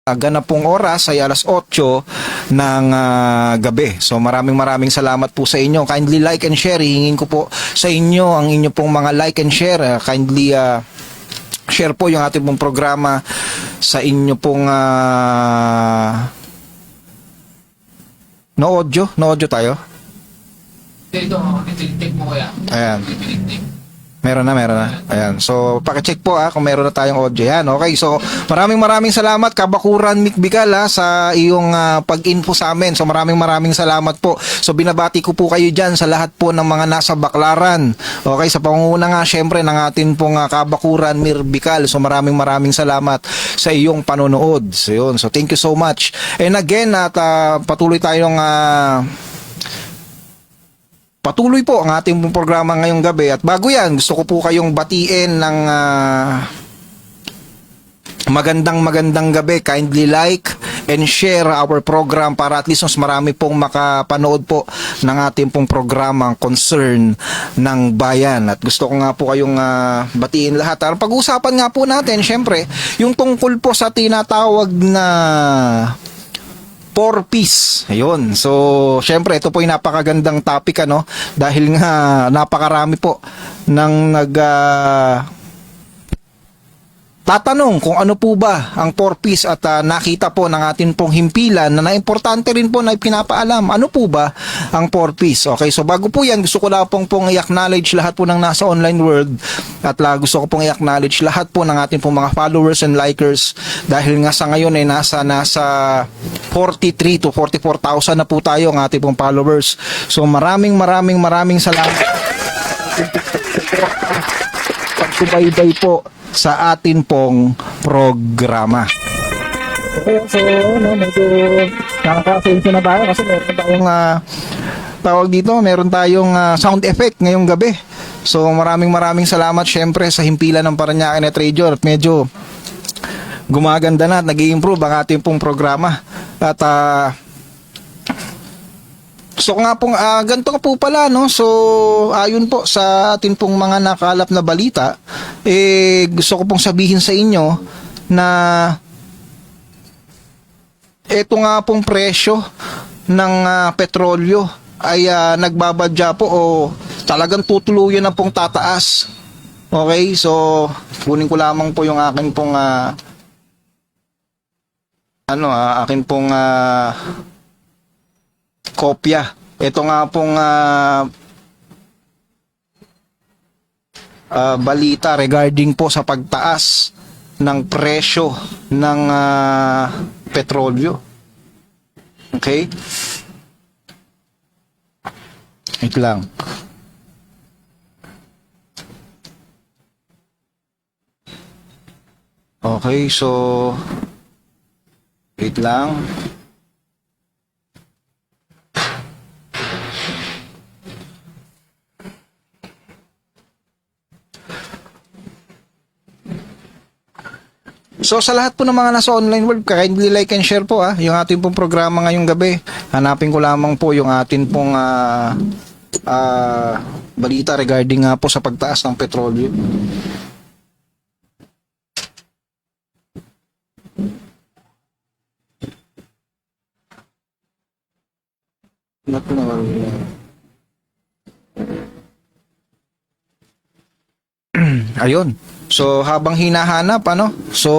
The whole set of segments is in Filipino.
ganap pong oras ay alas 8 ng gabi. So maraming salamat po sa inyo. Kindly like and share. Hihingin ko po sa inyo ang inyo pong mga like and share. Kindly share po yung ating pong programa sa inyo pong no audio tayo. Ito, itik mo kaya. Ayan. Meron na. Ayan. So, pakicheck po kung meron na tayong audio. Yan. Okay. So, maraming salamat Kabakuran Mick Bical sa iyong pag-info sa amin. So, maraming salamat po. So, binabati ko po kayo dyan sa lahat po ng mga nasa Baclaran. Okay. Sa pangunguna nga, syempre, ng atin pong Kabakuran Mir Bical. So, maraming salamat sa iyong panonood. So, yun. So, thank you so much. And again, at patuloy tayong patuloy po ang ating programa ngayong gabi. At bago yan, gusto ko po kayong batiin ng magandang gabi. Kindly like and share our program para at least mas marami pong makapanood po ng ating pong programang Concern ng Bayan. At gusto ko nga po kayong batiin lahat. Pag-uusapan nga po natin, syempre, yung tungkol po sa tinatawag na 4Ps. Ayun. So, syempre, ito po yung napakagandang topic, dahil nga napakarami po ng tatanong kung ano po ba ang 4Ps at nakita po ng atin pong himpilan na importante rin po na pinapaalam. Ano po ba ang 4Ps? Okay, so bago po yan, gusto ko lang pong i-acknowledge lahat po ng nasa online world at gusto ko pong i-acknowledge lahat po ng atin pong mga followers and likers dahil nga sa ngayon ay nasa 43 to 44,000 na po tayo ang ating pong followers. So maraming salamat. Pagsubaybay po sa atin pong programa. Okay, so medyo nakaka-sense na tayo kasi meron tayong tawag dito, meron tayong sound effect ngayong gabi. So maraming salamat syempre sa himpilan ng Parañaque Net Radio at medyo gumaganda na at nag-i-improve ang ating pong programa. At so nga pong ganito nga po pala, so ayon po sa atin pong mga nakalap na balita, gusto ko pong sabihin sa inyo na eto nga pong presyo ng petrolyo ay nagbabadya po o talagang tutuluyan na pong tataas. Okay, so kunin ko lamang po yung akin pong akin pong kopya. Ito nga pong balita regarding po sa pagtaas ng presyo ng petrolyo. Okay? Wait lang. Okay, so wait lang. So sa lahat po ng mga nasa online world, kindly like and share po yung ating pong programa ngayong gabi. Hanapin ko lamang po yung ating pong balita regarding po sa pagtaas ng petrolyo. Ayun. So habang hinahanap so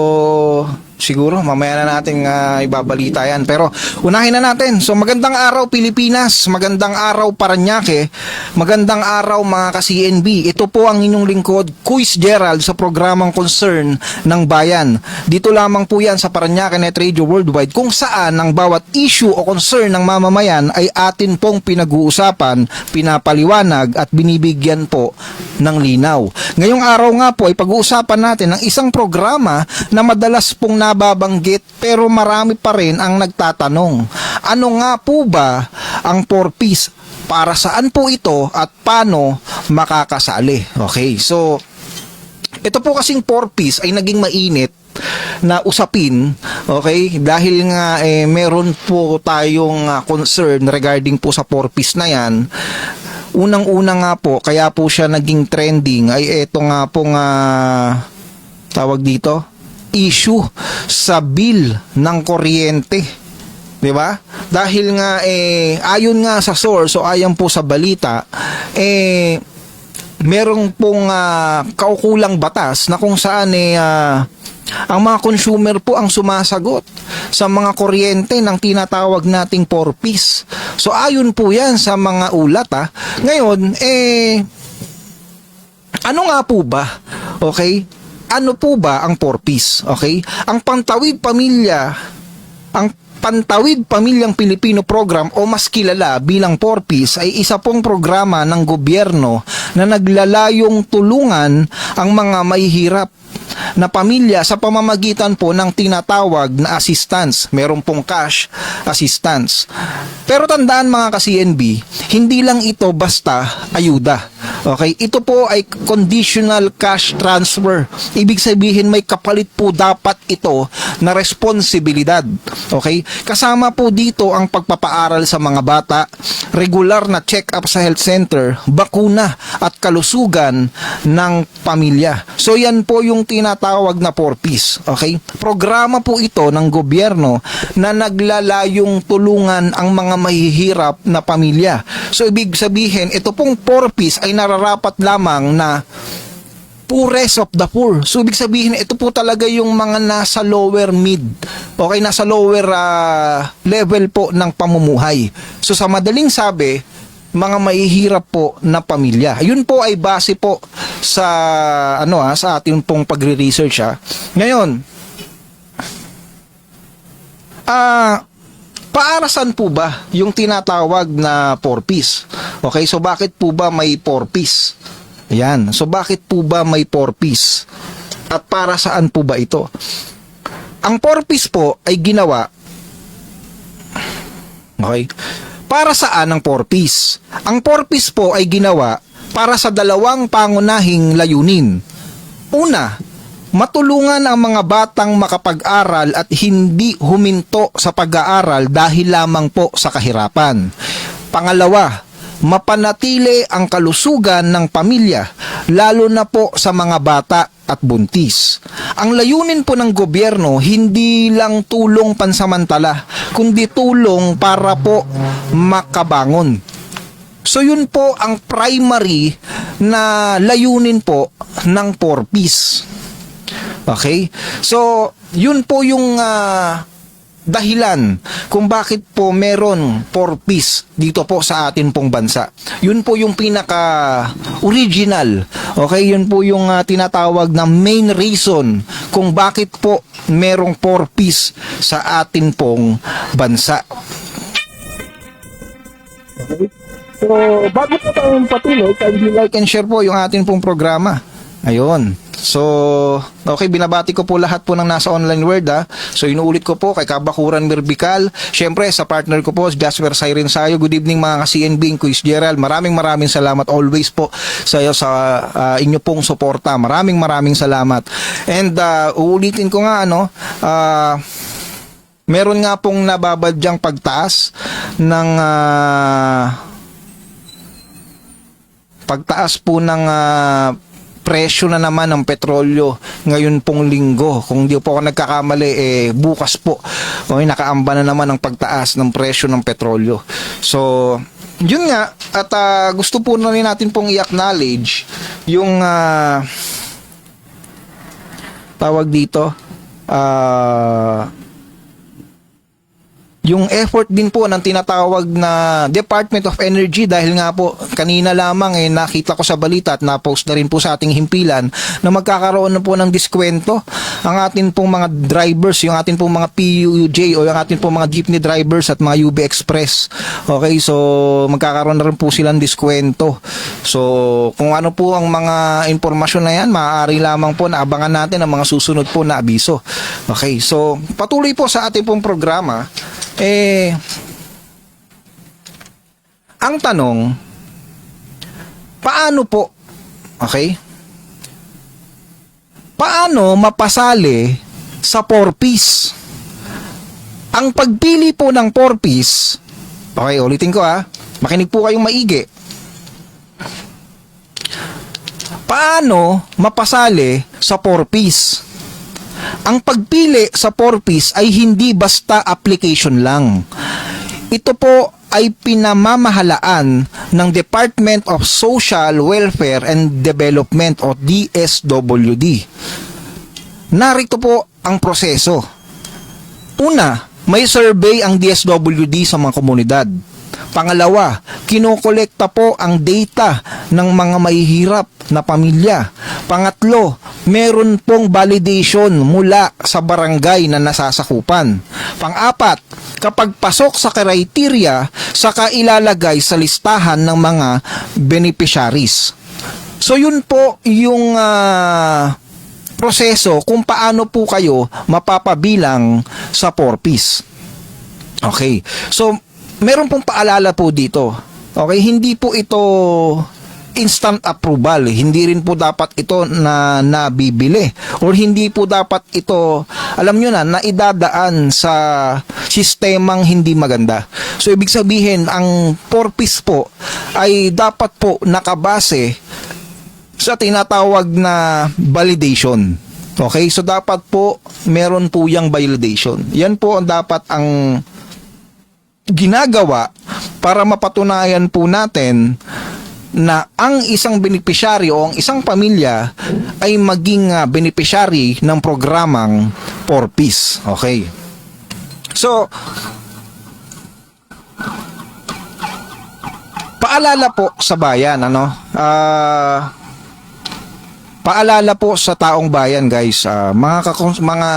siguro mamaya na natin ibabalita yan. Pero unahin na natin. So magandang araw Pilipinas, magandang araw Parañaque, magandang araw mga ka-CNB. Ito po ang inyong lingkod, Kuis Gerald sa programang Concern ng Bayan. Dito lamang po yan sa Parañaque Net Radio Worldwide kung saan ang bawat issue o concern ng mamamayan ay atin pong pinag-uusapan, pinapaliwanag at binibigyan po ng linaw. Ngayong araw nga po ay pag-uusapan natin ng isang programa na madalas pong nababanggit pero marami pa rin ang nagtatanong. Ano nga po ba ang 4Ps? Para saan po ito at paano makakasali? Okay, so ito po kasing 4Ps ay naging mainit na usapin, okay, dahil nga meron po tayong concern regarding po sa 4Ps na yan. Unang-una nga po, kaya po siya naging trending ay ito nga pong tawag dito, issue sa bill ng kuryente. 'Di ba? Dahil nga ayon nga sa source o ayon po sa balita, merong pong kaukulang batas na kung saan ang mga consumer po ang sumasagot sa mga kuryente ng tinatawag nating 4Ps. So ayon po 'yan sa mga ulat. Ngayon ano nga po ba? Okay? Ano po ba ang 4Ps? Okay? Ang Pantawid Pamilyang Pilipino Program o mas kilala bilang 4Ps ay isa pong programa ng gobyerno na naglalayong tulungan ang mga mahihirap na pamilya sa pamamagitan po ng tinatawag na assistance. Meron pong cash assistance. Pero tandaan mga ka-CNB, hindi lang ito basta ayuda. Okay? Ito po ay conditional cash transfer. Ibig sabihin may kapalit po dapat ito na responsibilidad. Okay? Kasama po dito ang pagpapaaral sa mga bata, regular na check-up sa health center, bakuna at kalusugan ng pamilya. So yan po yung tinatawag na 4Ps. Okay? Programa po ito ng gobyerno na naglalayong tulungan ang mga mahihirap na pamilya. So ibig sabihin, ito pong 4Ps ay nararapat lamang na poorest of the poor. So ibig sabihin, ito po talaga yung mga nasa lower mid. Okay, nasa lower level po ng pamumuhay. So sa madaling sabi, mga mahihirap po na pamilya. Yun po ay base po sa sa ating pong pagre-research. Ngayon, paarasan po ba yung tinatawag na 4Ps? Okay, so bakit po ba may 4Ps? Ayan, so bakit po ba may 4Ps? At para saan po ba ito? Ang 4Ps po ay ginawa, okay, para saan ang 4Ps? Ang 4Ps po ay ginawa para sa dalawang pangunahing layunin. Una, matulungan ang mga batang makapag-aral at hindi huminto sa pag-aaral dahil lamang po sa kahirapan. Pangalawa, mapanatili ang kalusugan ng pamilya, lalo na po sa mga bata at buntis. Ang layunin po ng gobyerno, hindi lang tulong pansamantala, kundi tulong para po makabangon. So yun po ang primary na layunin po ng 4Ps. Okay? So, yun po yung dahilan kung bakit po meron 4Ps dito po sa atin pong bansa. Yun po yung pinaka-original. Okay? Yun po yung tinatawag na main reason kung bakit po merong 4Ps sa atin pong bansa. Okay? So, bago po tayong patuloy, kindly like and share po yung atin pong programa. Ayun. So, okay, binabati ko po lahat po ng nasa online world. So, inuulit ko po kay Kabakuran Mirbical. Siyempre, sa partner ko po, Jasper Siren Sayo. Good evening mga ka-CNB, Quiz Gerald. Maraming salamat always po sa inyo pong suporta. Maraming salamat. And, uulitin ko nga, meron nga pong nababadyang pagtaas ng pagtaas po ng presyo na naman ng petrolyo ngayon pong linggo. Kung di po ako nagkakamali, bukas po nakaamba na naman ang pagtaas ng presyo ng petrolyo. So, yun nga, at gusto po na rin natin pong i-acknowledge yung tawag dito, yung effort din po ng tinatawag na Department of Energy, dahil nga po kanina lamang nakita ko sa balita at na-post na rin po sa ating himpilan na magkakaroon na po ng diskwento ang atin pong mga drivers, yung atin pong mga PUJ o yung atin pong mga jeepney drivers at mga UB Express. Okay, so magkakaroon na rin po silang diskwento. So kung ano po ang mga impormasyon na yan, maaari lamang po na abangan natin ang mga susunod po na abiso. Okay, so patuloy po sa ating pong programa. Ang tanong, paano po, okay? Paano mapasali sa 4Ps? Ang pagpili po ng 4Ps, okay, ulitin ko makinig po kayong maigi. Paano mapasali sa 4Ps? ang pagpili sa 4Ps ay hindi basta application lang. Ito po ay pinamamahalaan ng Department of Social Welfare and Development o DSWD. Narito po ang proseso. Una, may survey ang DSWD sa mga komunidad. Pangalawa, kinokolekta po ang data ng mga mahihirap na pamilya. Pangatlo, meron pong validation mula sa barangay na nasasakupan. Pang-apat, kapag pasok sa criteria, saka ilalagay sa listahan ng mga beneficiaries. So yun po yung proseso kung paano po kayo mapapabilang sa 4Ps. Okay. So, meron pong paalala po dito. Okay, hindi po ito instant approval. Hindi rin po dapat ito na nabibili or hindi po dapat ito, alam nyo na, naidadaan sa sistemang hindi maganda. So, ibig sabihin, ang 4Ps po ay dapat po nakabase sa tinatawag na validation. Okay, so dapat po meron po yung validation. Yan po ang dapat ang ginagawa para mapatunayan po natin na ang isang beneficiary o ang isang pamilya ay maging beneficiary ng programang 4Ps. Okay. So, paalala po sa bayan, paalala po sa taong bayan, guys, mga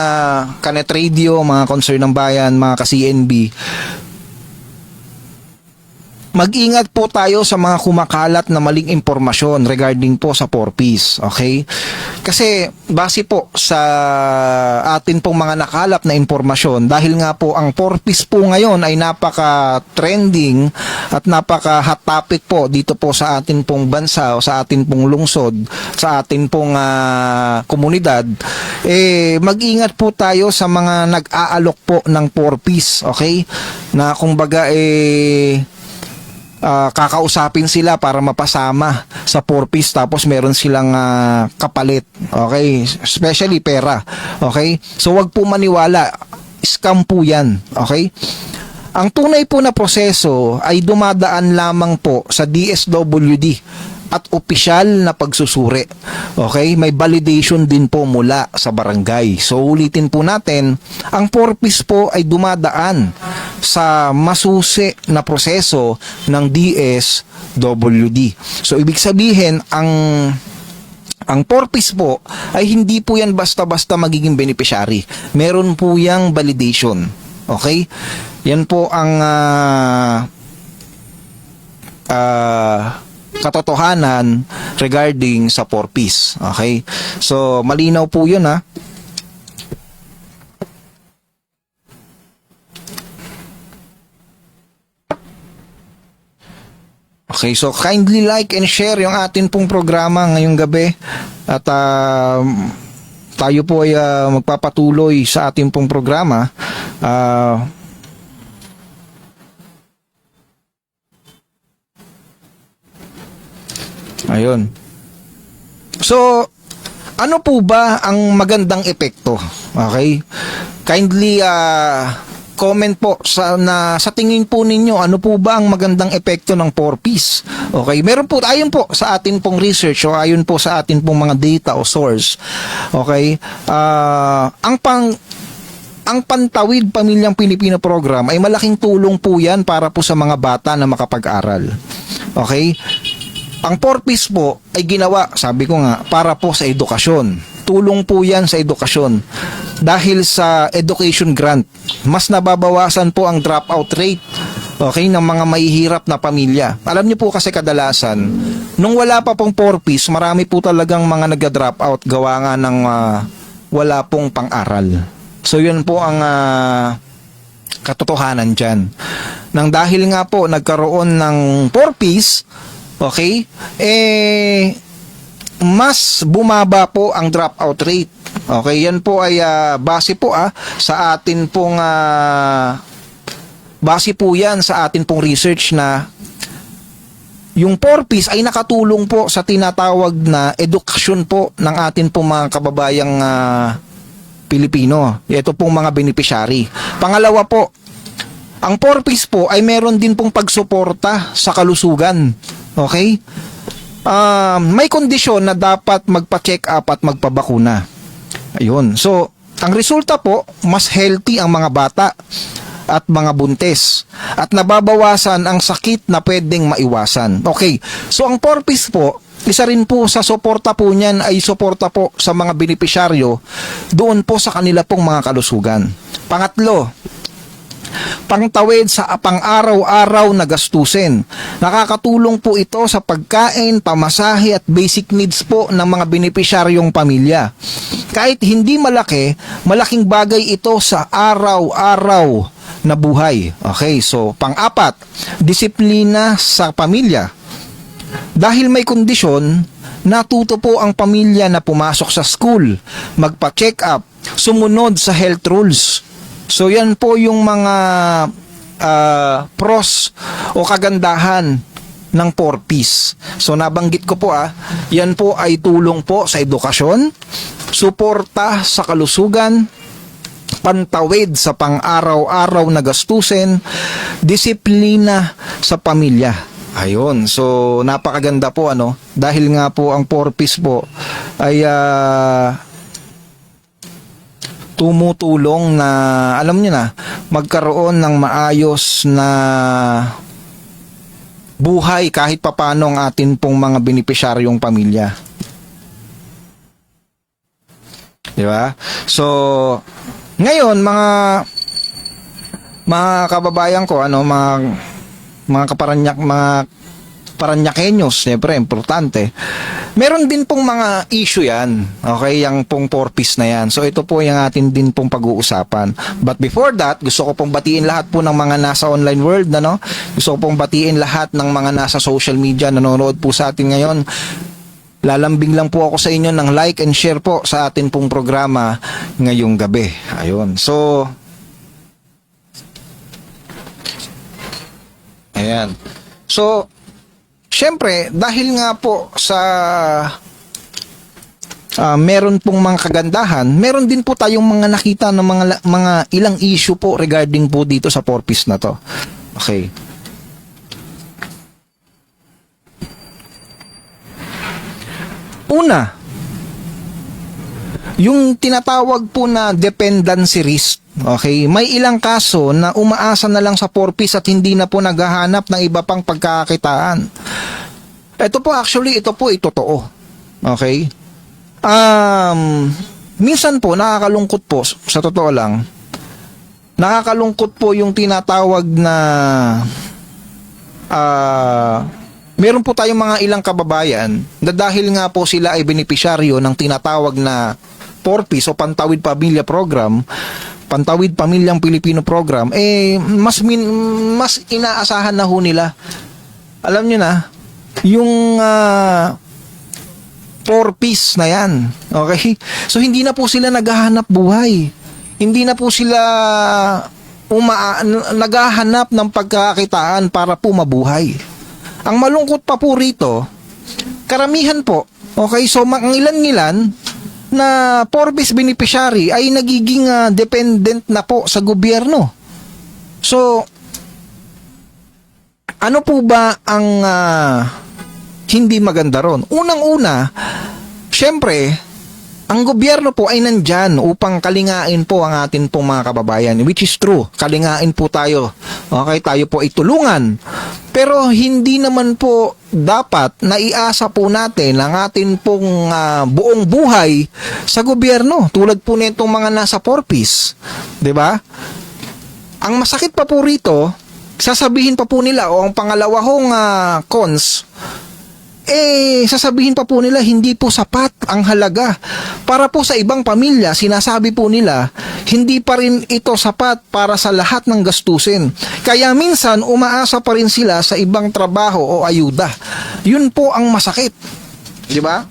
Kanet Radio, mga concern ng bayan, mga ka-CNB, mag-ingat po tayo sa mga kumakalat na maling impormasyon regarding po sa 4Ps, okay? Kasi base po sa atin pong mga nakalap na impormasyon, dahil nga po ang 4Ps po ngayon ay napaka-trending at napaka-hot topic po dito po sa atin pong bansa o sa atin pong lungsod, sa atin pong komunidad, mag-ingat po tayo sa mga nag-aalok po ng 4Ps, okay? Na kumbaga kakausapin sila para mapasama sa 4Ps tapos meron silang kapalit, okay, especially pera, okay, so wag po maniwala, scam po yan, okay. Ang tunay po na proseso ay dumadaan lamang po sa DSWD at opisyal na pagsusuri. Okay? May validation din po mula sa barangay. So, ulitin po natin, ang 4Ps po ay dumadaan sa masusi na proseso ng DSWD. So, ibig sabihin, ang 4Ps po ay hindi po yan basta-basta magiging beneficiary. Meron po yang validation. Okay? Yan po ang katotohanan regarding sa 4Ps. Okay? So, malinaw po yun, ha? Okay, so kindly like and share yung atin pong programa ngayong gabi. At tayo po ay magpapatuloy sa ating pong programa. Ayun. So, ano po ba ang magandang epekto? Okay? Kindly comment po sa tingin po ninyo, ano po ba ang magandang epekto ng 4Ps? Okay? Meron po, ayon po sa atin pong research o ayon po sa atin pong mga data o source. Okay? Ang Pantawid Pamilyang Pilipino program ay malaking tulong po yan para po sa mga bata na makapag-aral. Okay? Ang 4Ps po ay ginawa, sabi ko nga, para po sa edukasyon. Tulong po yan sa edukasyon. Dahil sa education grant, mas nababawasan po ang dropout rate, okay, ng mga mahihirap na pamilya. Alam niyo po kasi kadalasan, nung wala pa pong 4Ps, marami po talagang mga nag-dropout gawa nga ng wala pong pang-aral. So yun po ang katotohanan dyan. Nang dahil nga po nagkaroon ng 4Ps, okay, mas bumaba po ang dropout rate. Okay, yan po ay base po sa atin pong base po yan sa atin pong research na yung 4Ps ay nakatulong po sa tinatawag na edukasyon po ng atin pong mga kababayang Pilipino. Ito pong mga beneficiary. Pangalawa po, ang 4Ps po ay meron din pong pagsuporta sa kalusugan. Okay? May kondisyon na dapat magpa-check up at magpabakuna. Ayun. So, ang resulta po, mas healthy ang mga bata at mga buntis. At nababawasan ang sakit na pwedeng maiwasan. Okay. So, ang 4Ps po, isa rin po sa suporta po niyan ay suporta po sa mga benepisyaryo doon po sa kanila pong mga kalusugan. Pangatlo, pangtawid sa pang-araw-araw na gastusin. Nakakatulong po ito sa pagkain, pamasahe at basic needs po ng mga benepisyaryong pamilya. Kahit hindi malaki, malaking bagay ito sa araw-araw na buhay. Okay, so pang-apat, disiplina sa pamilya. Dahil may kondisyon, natuto po ang pamilya na pumasok sa school, magpa-check up, sumunod sa health rules. So yan po yung mga pros o kagandahan ng 4Ps. So nabanggit ko po yan po ay tulong po sa edukasyon, suporta sa kalusugan, pantawid sa pang-araw-araw na gastusin, disiplina sa pamilya. Ayun, so napakaganda po dahil nga po ang 4Ps po ay tumutulong na alam niyo na magkaroon ng maayos na buhay kahit papaano ang atin pong mga benepisyaryong pamilya. Di ba? So ngayon mga kababayan ko mga Paranyakenyos, siyempre, importante. Meron din pong mga issue yan, okay, yung pong 4Ps na yan. So, ito po yung atin din pong pag-uusapan. But before that, gusto ko pong batiin lahat po ng mga nasa online world, Gusto ko pong batiin lahat ng mga nasa social media, nanonood po sa atin ngayon. Lalambing lang po ako sa inyo ng like and share po sa atin pong programa ngayong gabi. Ayun. So, ayan. So, syempre, dahil nga po sa meron pong mga kagandahan, meron din po tayong mga nakita ng mga ilang issue po regarding po dito sa 4Ps na to. Okay. Una, yung tinatawag po na dependency risk. Okay, may ilang kaso na umaasa na lang sa 4Ps at hindi na po naghahanap ng iba pang pagkakakitaan. Ito po ay totoo. Okay? Minsan po nakakalungkot po, sa totoo lang. Nakakalungkot po yung tinatawag na meron po tayong mga ilang kababayan na dahil nga po sila ay benepisyaryo ng tinatawag na 4Ps o Pantawid Pamilya Program, Pantawid Pamilyang Pilipino Program, mas inaasahan na ho nila. Alam nyo na, yung 4Ps na yan. Okay? So, hindi na po sila naghahanap buhay. Hindi na po sila naghahanap ng pagkakakitaan para po mabuhay. Ang malungkot pa po rito, karamihan po, okay, so ang ilan-ilan na 4Ps beneficiary ay nagiging dependent na po sa gobyerno. So, ano po ba ang hindi maganda ron? Unang-una, syempre, ang gobyerno po ay nandyan upang kalingain po ang atin pong mga kababayan, which is true. Kalingain po tayo. Okay, tayo po ay tulungan. Pero hindi naman po dapat naiasa po natin ang atin pong buong buhay sa gobyerno. Tulad po nitong mga nasa 4Ps. 'Di ba? Ang masakit pa po rito, sasabihin pa po nila o ang pangalawa hong cons, sasabihin pa po nila hindi po sapat ang halaga. Para po sa ibang pamilya, sinasabi po nila, hindi pa rin ito sapat para sa lahat ng gastusin. Kaya minsan, umaasa pa rin sila sa ibang trabaho o ayuda. Yun po ang masakit. Di ba?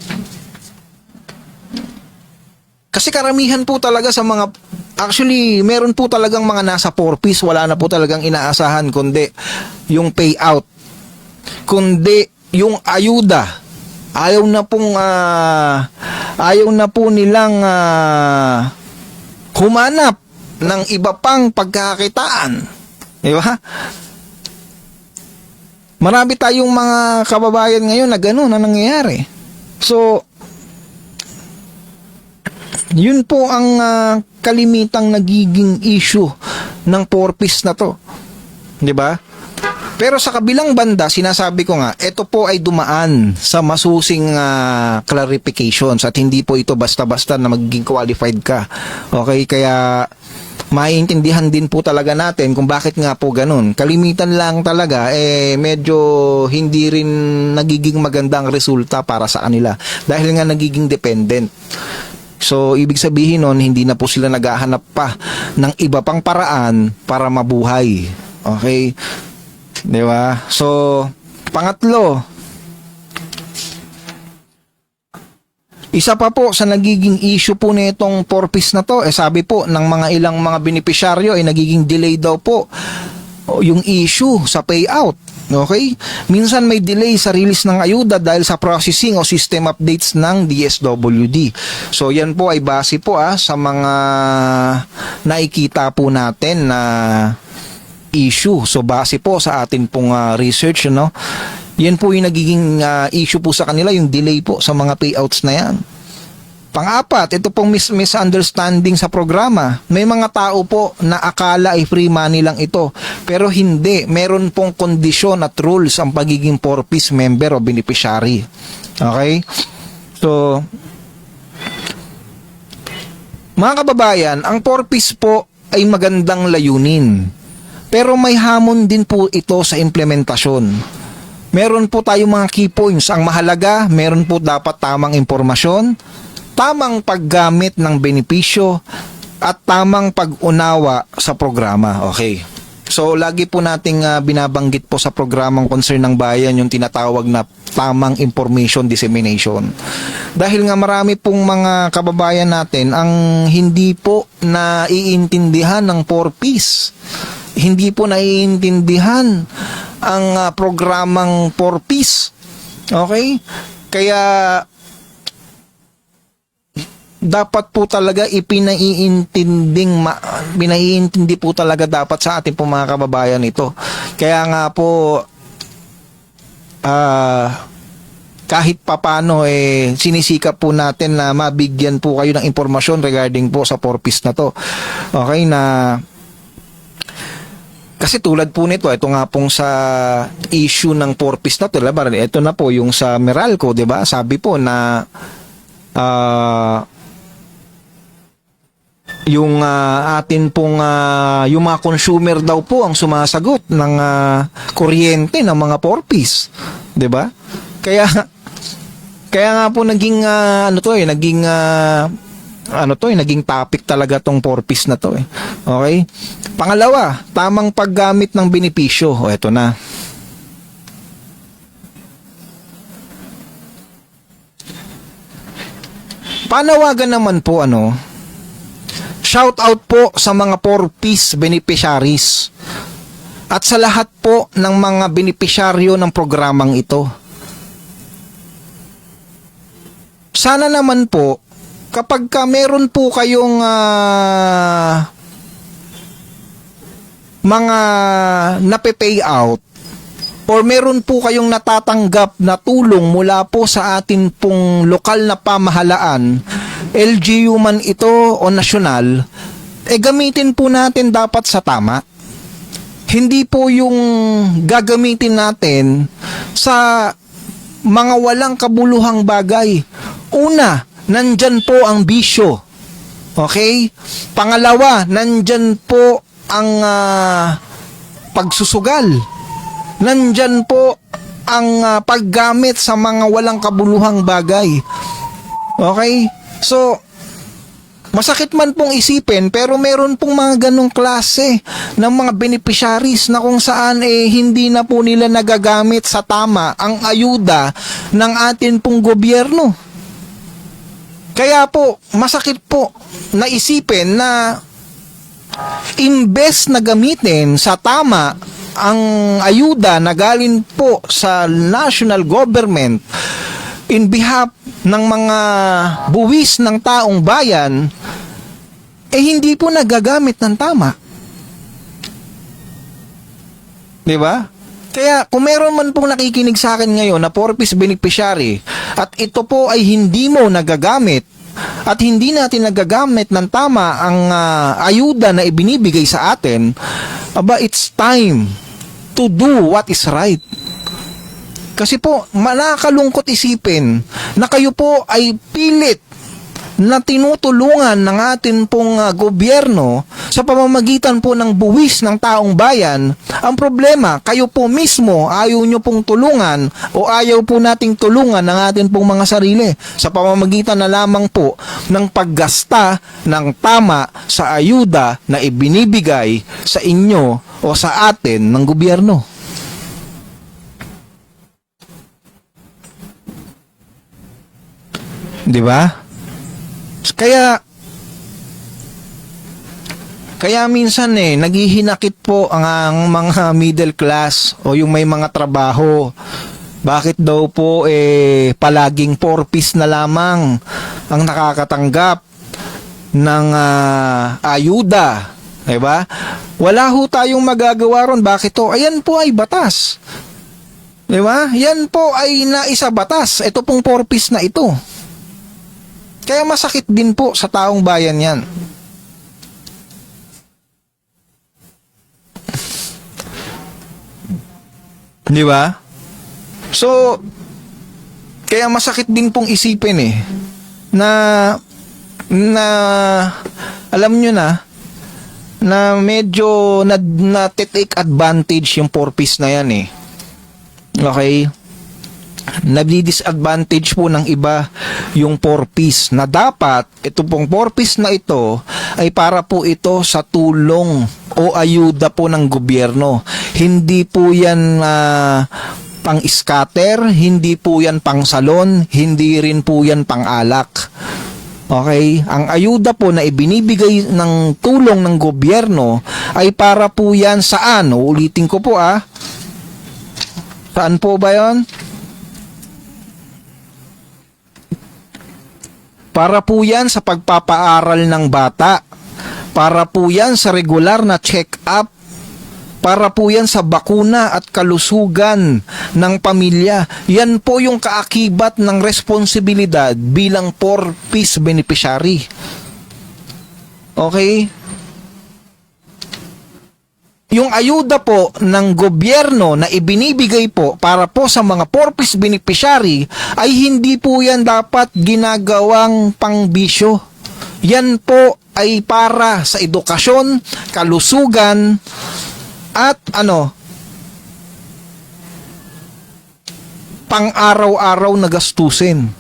Kasi karamihan po talaga sa mga, actually, meron po talagang mga nasa 4Ps, wala na po talagang inaasahan kundi yung payout. Kundi yung ayuda. Ayaw na po nilang humanap ng iba pang pagkakakitaan. Di ba? Marami tayong mga kababayan ngayon na gano'n na nangyayari. So, yun po ang kalimitang nagiging issue ng porpoise na to. Di ba? Pero sa kabilang banda, sinasabi ko nga, ito po ay dumaan sa masusing clarifications at hindi po ito basta-basta na magiging qualified ka. Okay? Kaya maiintindihan din po talaga natin kung bakit nga po ganun. Kalimitan lang talaga, medyo hindi rin nagiging magandang resulta para sa kanila dahil nga nagiging dependent. So, ibig sabihin nun, hindi na po sila naghahanap pa ng iba pang paraan para mabuhay. Okay? Di ba? So, pangatlo, isa pa po sa nagiging issue po nitong porpoise na to, sabi po ng mga ilang mga benepisyaryo ay nagiging delay daw po yung issue sa payout. Okay? Minsan may delay sa release ng ayuda dahil sa processing o system updates ng DSWD. So, yan po ay base po sa mga nakikita po natin na issue. So, base po sa atin pong research, no? Yan po yung nagiging issue po sa kanila, yung delay po sa mga payouts na yan. Pang-apat, ito pong misunderstanding sa programa. May mga tao po na akala ay free money lang ito. Pero hindi. Meron pong kondisyon at rules ang pagiging porpoise member o beneficiary. Okay? So, mga kababayan, ang porpoise po ay magandang layunin. Pero may hamon din po ito sa implementasyon. Meron po tayong mga key points. Ang mahalaga, meron po dapat tamang impormasyon, tamang paggamit ng benepisyo, at tamang pag-unawa sa programa. Okay. So, lagi po nating binabanggit po sa programang Concern ng Bayan yung tinatawag na tamang information dissemination. Dahil nga marami pong mga kababayan natin ang hindi po naiintindihan ng porpoise. Hindi po naiintindihan ang programang porpoise. Okay? Kaya dapat po talaga pinaiintindi po talaga dapat sa ating pong mga kababayan ito. Kaya nga po kahit papano sinisikap po natin na mabigyan po kayo ng impormasyon regarding po sa porpoise na to. Okay, na kasi tulad po nito, ito nga pong sa issue ng porpoise na to, diba? Ito na po yung sa Meralco, 'di ba? Sabi po na yung atin pong yung mga consumer daw po ang sumasagot ng kuryente ng mga porpoise, 'di ba? Kaya nga po naging naging topic talaga tong porpoise na to. Okay? Pangalawa, tamang paggamit ng benepisyo. O, eto na. Panawagan naman po, shout out po sa mga porpoise beneficiaries at sa lahat po ng mga benepisyaryo ng programang ito. Sana naman po, kapag meron po kayong mga nape-pay out or meron po kayong natatanggap na tulong mula po sa atin pong lokal na pamahalaan, LGU man ito o nasyonal, gamitin po natin dapat sa tama. Hindi po yung gagamitin natin sa mga walang kabuluhang bagay. Una, nandyan po ang bisyo. Okay? Pangalawa, nandyan po ang pagsusugal. Nandyan po ang paggamit sa mga walang kabuluhang bagay. Okay? So, masakit man pong isipin, pero meron pong mga ganong klase ng mga beneficiaries na kung saan hindi na po nila nagagamit sa tama ang ayuda ng atin pong gobyerno. Kaya po, masakit po na isipin na imbes na gamitin sa tama ang ayuda na galing po sa national government in behalf ng mga buwis ng taong bayan, hindi po nagagamit ng tama. 'Di ba? Kaya kung meron man pong nakikinig sa akin ngayon na porpoise beneficiary at ito po ay hindi mo nagagamit at hindi natin nagagamit ng tama ang ayuda na ibinibigay sa atin, it's time to do what is right. Kasi po, nakakalungkot isipin na kayo po ay pilit na tinutulungan ng atin pong gobyerno sa pamamagitan po ng buwis ng taong bayan. Ang problema, kayo po mismo ayaw nyo pong tulungan o ayaw po nating tulungan ng atin pong mga sarili sa pamamagitan na lamang po ng paggasta ng tama sa ayuda na ibinibigay sa inyo o sa atin ng gobyerno. Di ba? Kaya minsan naghihinakit po ang mga middle class o yung may mga trabaho. Bakit daw po palaging porpoise na lamang ang nakakatanggap ng ayuda? Diba? Wala ho tayong magagawa ron. Bakit to? Ayan po ay batas. Diba? Yan po ay naisa batas. Ito pong porpoise na ito. Kaya masakit din po sa taong bayan yan. Di ba? So, kaya masakit din pong isipin na alam nyo na medyo na-take advantage yung porpoise na yan Okay? Nadi-disadvantage po ng iba yung porpoise na dapat ito pong porpoise na ito ay para po ito sa tulong o ayuda po ng gobyerno. Hindi po yan pang-scatter, hindi po yan pang-salon, hindi rin po yan pang-alak. Okay? Ang ayuda po na ibinibigay ng tulong ng gobyerno ay para po yan saan? Ulitin ko po Saan po ba yon? Para po yan sa pagpapaaral ng bata. Para po yan sa regular na check-up. Para po yan sa bakuna at kalusugan ng pamilya. Yan po yung kaakibat ng responsibilidad bilang porpoise beneficiary. Okay? Yung ayuda po ng gobyerno na ibinibigay po para po sa mga porpoise beneficiary ay hindi po yan dapat ginagawang pangbisyo. Yan po ay para sa edukasyon, kalusugan, at pang-araw-araw na gastusin.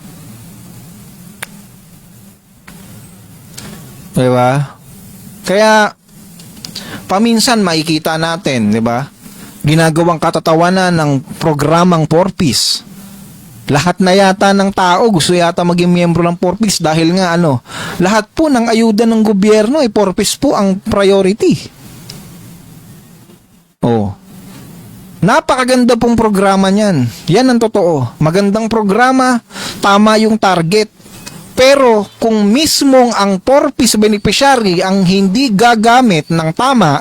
Diba? Kaya paminsan makikita natin, di ba? Ginagawang katatawanan ng programang porpoise. Lahat na yata ng tao gusto yata maging miyembro ng porpoise dahil nga lahat po ng ayuda ng gobyerno ay porpoise po ang priority. Napakaganda pong programa niyan. Yan ang totoo. Magandang programa, tama yung target. Pero kung mismong ang porpoise beneficiary ang hindi gagamit ng tama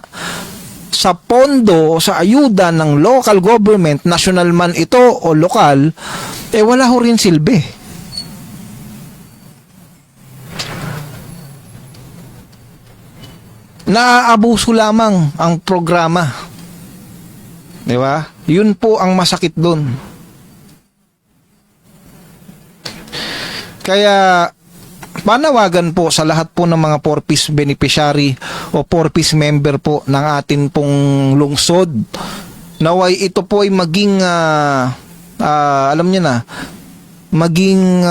sa pondo o sa ayuda ng local government, national man ito o lokal, wala ho rin silbi. Naaabuso lamang ang programa. Di ba? Yun po ang masakit doon. Kaya panawagan po sa lahat po ng mga porpoise beneficiary o porpoise member po ng atin pong lungsod, naway ito po ay maging alam niyo na, maging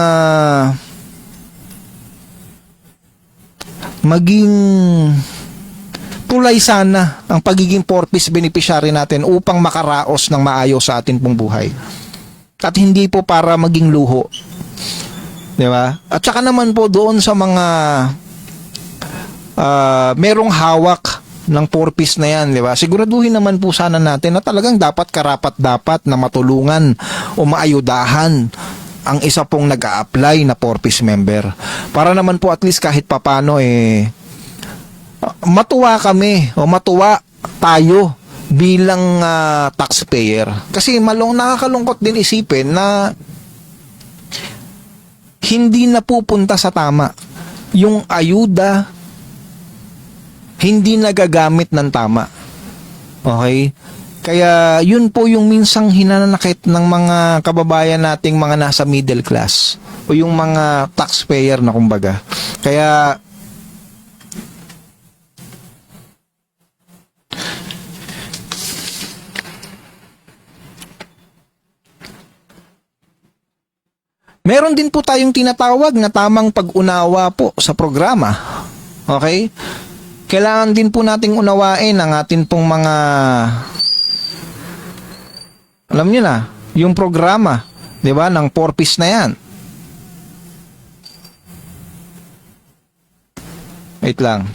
tulay sana ang pagiging porpoise beneficiary natin upang makaraos ng maayos sa atin pong buhay. At hindi po para maging luho. Di ba? At saka naman po doon sa mga merong hawak ng porpoise na yan, di ba? Siguraduhin naman po sana natin na talagang dapat karapat-dapat na matulungan o maayudahan ang isa pong nag-a-apply na porpoise member. Para naman po at least kahit papano matuwa kami o matuwa tayo bilang taxpayer. Kasi nakakalungkot din isipin na hindi napupunta sa tama. Yung ayuda, hindi nagagamit ng tama. Okay? Kaya yun po yung minsang hinanakit ng mga kababayan nating mga nasa middle class o yung mga taxpayer na kumbaga. Kaya meron din po tayong tinatawag na tamang pag-unawa po sa programa. Okay? Kailangan din po nating unawain ang atin pong mga, alam niyo na, yung programa, 'di ba, ng 4-piece na 'yan. Wait lang.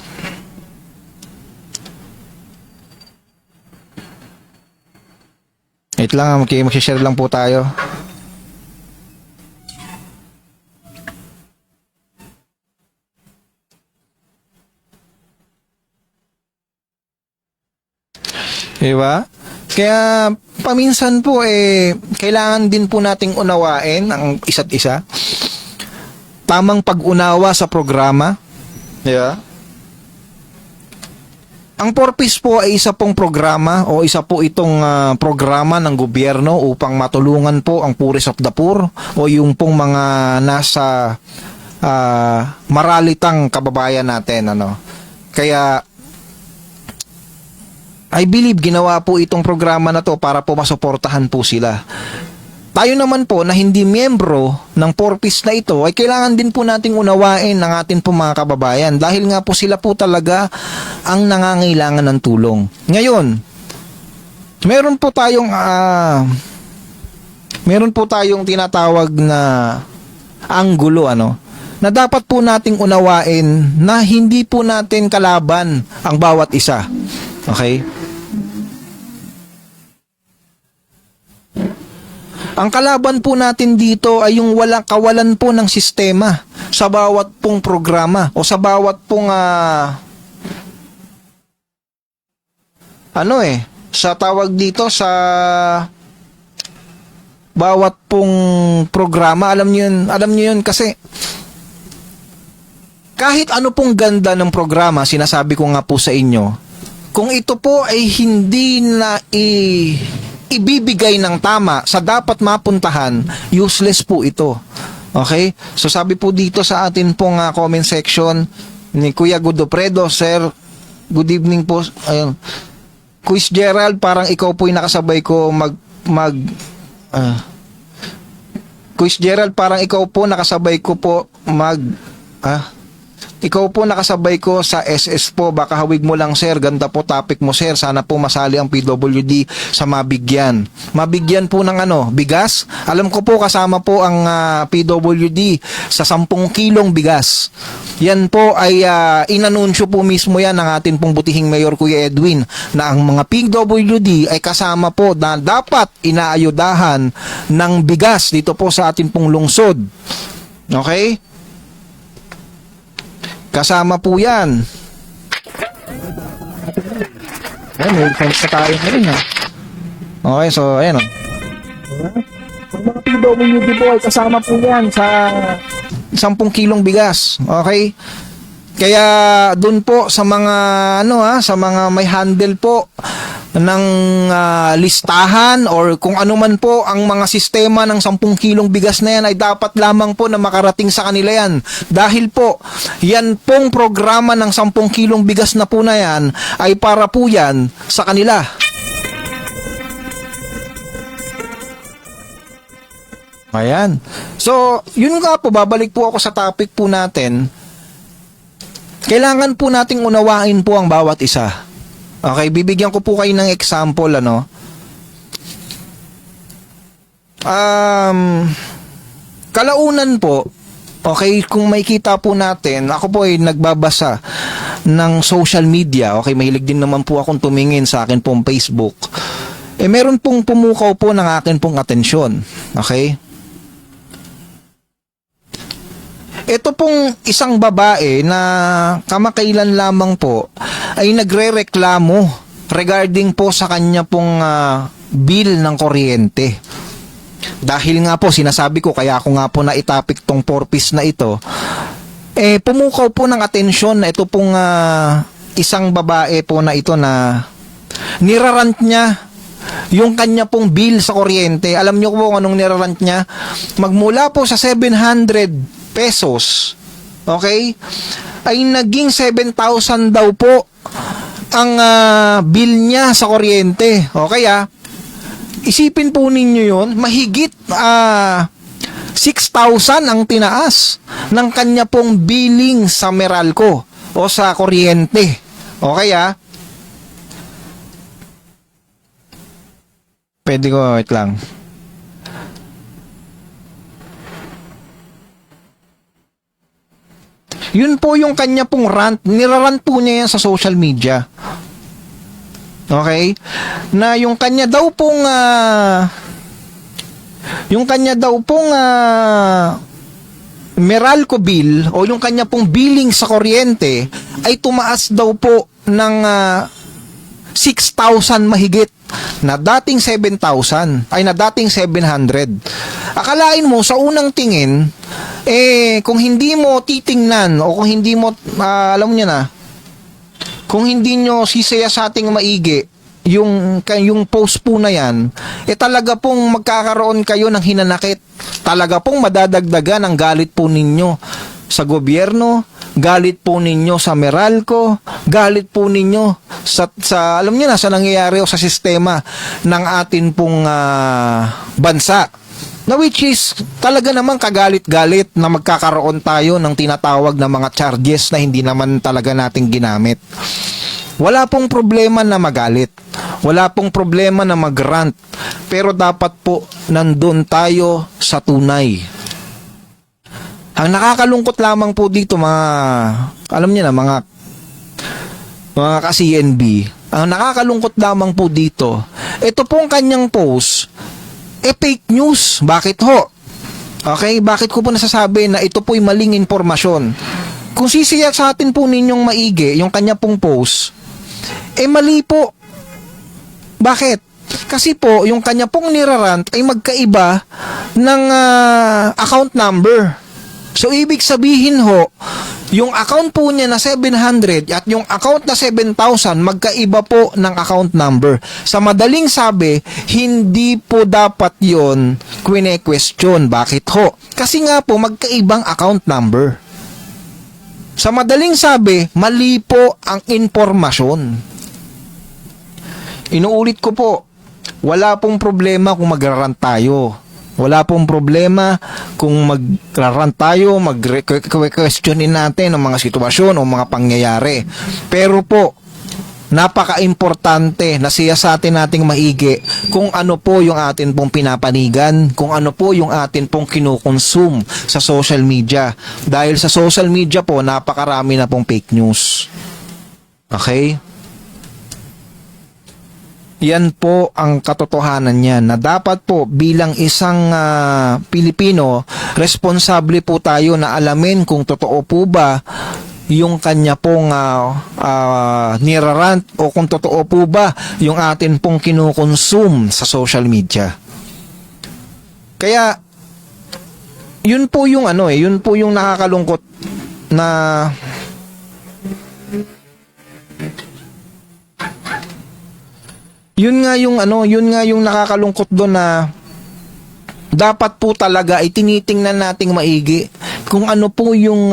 Wait lang, mag-share lang po tayo. Diba? Kaya paminsan po kailangan din po nating unawain ang isa't isa. Tamang pag-unawa sa programa. Diba? Ang 4-piece po ay isa pong programa o isa po itong programa ng gobyerno upang matulungan po ang poorest of the poor o yung pong mga nasa maralitang kababayan natin. Kaya I believe ginawa po itong programa na to para po masuportahan po sila. Tayo naman po na hindi miyembro ng 4-piece na ito ay kailangan din po nating unawain ng atin po mga kababayan dahil nga po sila po talaga ang nangangailangan ng tulong. Ngayon, meron po tayong tinatawag na anggulo na dapat po nating unawain na hindi po natin kalaban ang bawat isa. Okay? Ang kalaban po natin dito ay yung kawalan po ng sistema sa bawat pong programa o sa bawat pong sa tawag dito sa bawat pong programa. Alam niyo yun kasi kahit ano pong ganda ng programa, sinasabi ko nga po sa inyo, kung ito po ay hindi na ibibigay ng tama sa dapat mapuntahan, useless po ito. Okay? So sabi po dito sa atin pong comment section ni Kuya Godopredo, Sir, good evening po. Ayun. Quiz Gerald, parang ikaw po yung nakasabay ko Quiz Gerald, parang ikaw po nakasabay ko po ikaw po nakasabay ko sa SS po. Baka hawig mo lang, sir. Ganda po topic mo, sir. Sana po masali ang PWD sa mabigyan. Mabigyan po ng bigas. Alam ko po kasama po ang PWD sa 10 kilong bigas. Yan po ay inanunsyo po mismo yan ng atin pong butihing Mayor Kuya Edwin na ang mga PWD ay kasama po na dapat inaayudahan ng bigas dito po sa atin pong lungsod. Okay? Kasama po yan. Ayan, may friends na tayo na rin Okay, so ayan Ang mga PWD po ay kasama po yan sa 10 kilong bigas. Okay? Kaya dun po sa mga sa mga may handle po ng listahan or kung ano man po ang mga sistema ng 10 kilong bigas na yan ay dapat lamang po na makarating sa kanila yan. Dahil po, yan pong programa ng 10 kilong bigas na po na yan ay para po yan sa kanila. Ayan. So, yun nga po, babalik po ako sa topic po natin. Kailangan po nating unawain po ang bawat isa. Okay, bibigyan ko po kayo ng example kalaunan po, okay, kung makikita po natin, ako po ay nagbabasa ng social media, okay, mahilig din naman po akong tumingin sa akin pong Facebook. Meron pong pumukaw po ng akin pong atensyon, okay? Ito pong isang babae na kamakailan lamang po ay nagrereklamo regarding po sa kanya pong bill ng kuryente. Dahil nga po, sinasabi ko, kaya ako nga po na itapik tong purpose na ito, pumukaw po ng atensyon na ito pong isang babae po na ito na nirarant niya yung kanya pong bill sa kuryente. Alam niyo po kung anong nirarant niya? Magmula po sa 700 pesos, okay, ay naging 7,000 daw po ang bill niya sa kuryente. Okay isipin po ninyo yun, mahigit 6,000 ang tinaas ng kanya pong billing sa Meralco o sa kuryente. Okay pwede ko, wait lang. Yun po yung kanya pong rant. Nirarant po niya yan sa social media. Okay? Na yung kanya daw pong Meralco bill o yung kanya pong billing sa kuryente ay tumaas daw po ng 6,000 mahigit, na dating 7,000 ay na dating 700. Akalain mo sa unang tingin kung hindi mo titingnan o kung hindi mo alam niyo na, kung hindi nyo sisaya sa ating maigi yung post po na yan, talaga pong magkakaroon kayo ng hinanakit. Talaga pong madadagdagan ang galit po ninyo sa gobyerno, galit po ninyo sa Meralco, galit po ninyo sa alam niyo na, sa nangyayari o sa sistema ng atin pong bansa. Na which is talaga naman kagalit-galit na magkakaroon tayo ng tinatawag na mga charges na hindi naman talaga nating ginamit. Wala pong problema na magalit. Wala pong problema na mag-rant. Pero dapat po nandun tayo sa tunay. Ang nakakalungkot lamang po dito alam niyo na, mga ka-CNB, ang nakakalungkot lamang po dito, ito pong kanyang post, fake news. Bakit ho? Okay, bakit ko po nasasabi na ito po'y maling impormasyon? Kung sisiya sa atin po ninyong maigi, yung kanya pong post, mali po. Bakit? Kasi po, yung kanya pong nirarant ay magkaiba ng account number. So, ibig sabihin ho, yung account po niya na 700 at yung account na 7,000, magkaiba po ng account number. Sa madaling sabi, hindi po dapat yon kwine-question. Bakit ho? Kasi nga po, magkaibang account number. Sa madaling sabi, mali po ang impormasyon. Inuulit ko po, wala pong problema kung magrarant tayo. Wala pong problema kung magrarant tayo, mag-questionin natin ang mga sitwasyon o mga pangyayari. Pero po, napaka-importante na siyasatin nating maigi kung ano po yung atin pong pinapanigan, kung ano po yung atin pong kinukonsume sa social media. Dahil sa social media po, napakarami na pong fake news. Okay? Yan po ang katotohanan niyan, na dapat po bilang isang Pilipino, responsable po tayo na alamin kung totoo po ba yung kanya pong nirarant o kung totoo po ba yung atin pong kinukonsume sa social media. Kaya yun po yung yun po yung nakakalungkot na yun nga yung nakakalungkot doon, na dapat po talaga ay tinitingnan nating maigi kung ano po yung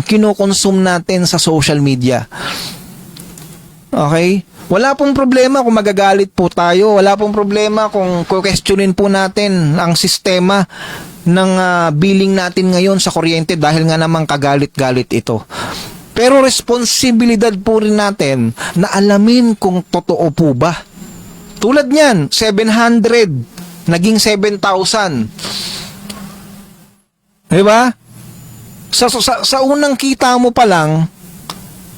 kinukonsume natin sa social media. Okay? Wala pong problema kung magagalit po tayo. Wala pong problema kung questionin po natin ang sistema ng billing natin ngayon sa kuryente dahil nga namang kagalit-galit ito. Pero responsibilidad po rin natin na alamin kung totoo po ba. Tulad niyan, 700 naging 7,000. Diba? Sa unang kita mo pa lang,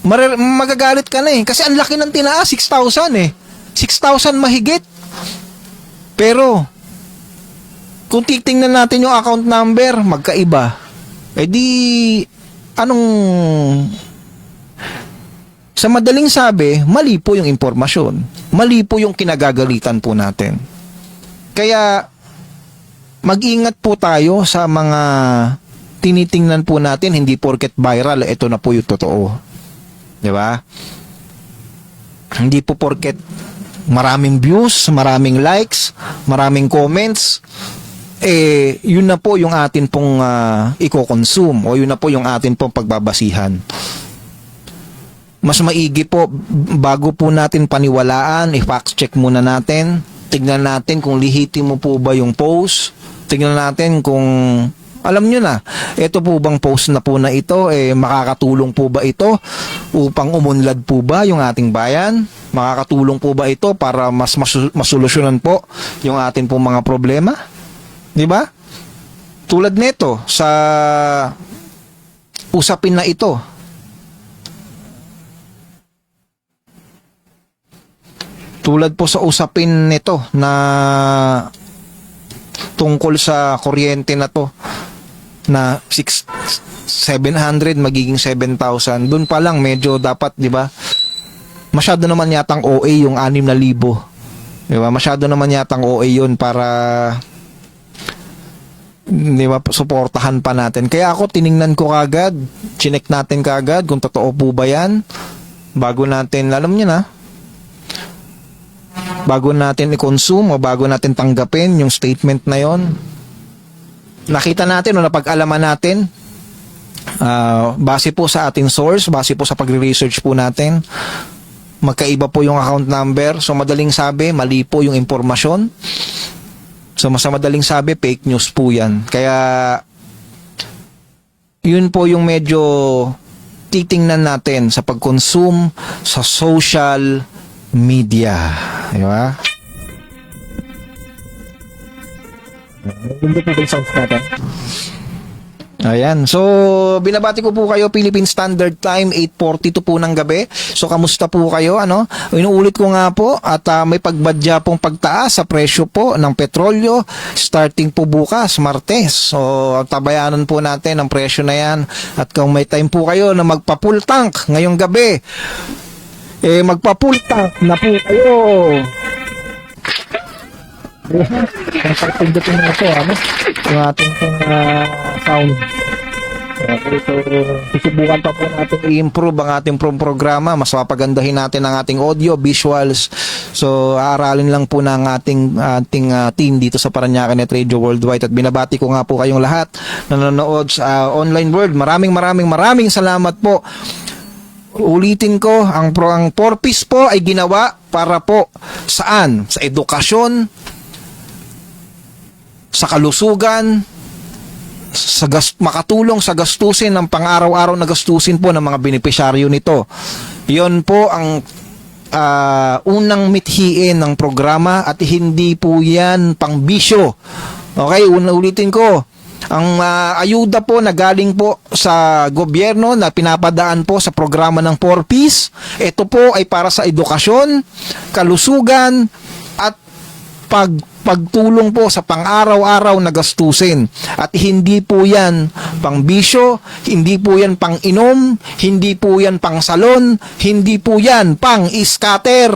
magagalit ka na kasi ang laki ng tinaas, 6,000 6,000 mahigit. Pero kung titingnan natin yung account number, magkaiba. Di anong Sa madaling sabi, mali po yung impormasyon. Mali po yung kinagagalitan po natin. Kaya, mag-ingat po tayo sa mga tinitingnan po natin, hindi porket viral, ito na po yung totoo. Di ba? Hindi po porket maraming views, maraming likes, maraming comments, yun na po yung atin pong i-consume o yun na po yung atin pong pagbabasihan. Mas maigi po, bago po natin paniwalaan, i-fact check muna natin, tignan natin kung lihitimo po ba yung post, tignan natin kung alam nyo na, ito po bang post na po na ito, makakatulong po ba ito upang umunlad po ba yung ating bayan? Makakatulong po ba ito para mas masolusyonan po yung ating pong mga problema? Di ba? Tulad nito sa usapin na ito. Tulad po sa usapin nito na tungkol sa kuryente na to na 700 magiging 7,000. Doon pa lang medyo dapat, 'di ba? Masyado naman yatang OA yung 6,000. 'Di ba? Masyado naman yatang OA 'yun para 'di ba, suportahan pa natin. Kaya ako tiningnan ko kagad, chinek natin kagad kung totoo po ba 'yan bago natin, alam niyo na, bago natin i-consume o bago natin tanggapin yung statement na yon. Nakita natin o napag-alaman natin, base po sa ating source, base po sa pagre-research po natin, magkaiba po yung account number. So madaling sabi, mali po yung impormasyon. So mas madaling sabi, fake news po yan. Kaya yun po yung medyo titingnan natin sa pag-consume sa social media. Di ba? Ayan. So, binabati ko po kayo, Philippine Standard Time, 8:42 po ng gabi. So, kamusta po kayo? Ano? Inuulit ko nga po, at may pagbadya pong pagtaas sa presyo po ng petrolyo, starting po bukas, Martes. So, tabayanan po natin ang presyo na yan. At kung may time po kayo na magpa-full tank ngayong gabi, magpa-full tank na po kayo. Pindutin na ito, ano? Yung ating sound. Okay, so susubukan pa po natin i-improve ang ating programa. Mas mapagandahin natin ang ating audio, visuals. So, aaralin lang po ng ating team dito sa Parañaque Net Radio Worldwide. At binabati ko nga po kayong lahat na nanonood sa online world. Maraming salamat po. Ulitin ko, ang 4Ps po ay ginawa para po saan? Sa edukasyon, sa kalusugan, makatulong sa gastusin ng pang-araw-araw na gastusin po ng mga benepisyaryo nito. Yon po ang unang mithiin ng programa at hindi po yan pangbisyo. Okay, ulitin ko. Ang ayuda po na galing po sa gobyerno na pinapadaan po sa programa ng 4Ps, ito po ay para sa edukasyon, kalusugan, at pagtulong po sa pang-araw-araw na gastusin. At hindi po yan pang-bisyo, hindi po yan pang-inom, hindi po yan pang-salon, hindi po yan pang-scatter.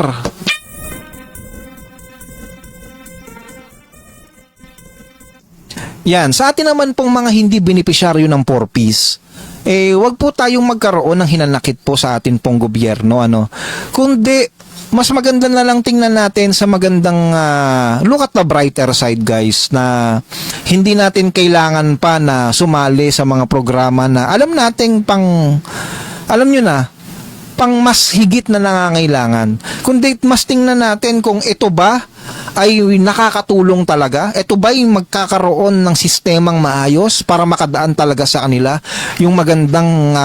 Yan, sa atin naman pong mga hindi benepisyaryo ng 4Ps, wag po tayong magkaroon ng hinanakit po sa atin pong gobyerno, ano. Kundi, mas maganda na lang tingnan natin sa magandang look at the brighter side, guys, na hindi natin kailangan pa na sumali sa mga programa na alam nating alam nyo na, pang mas higit na nangangailangan. Kundi mas tingnan natin kung ito ba ay nakakatulong talaga? Ito ba yung magkakaroon ng sistemang maayos para makadaan talaga sa kanila yung magandang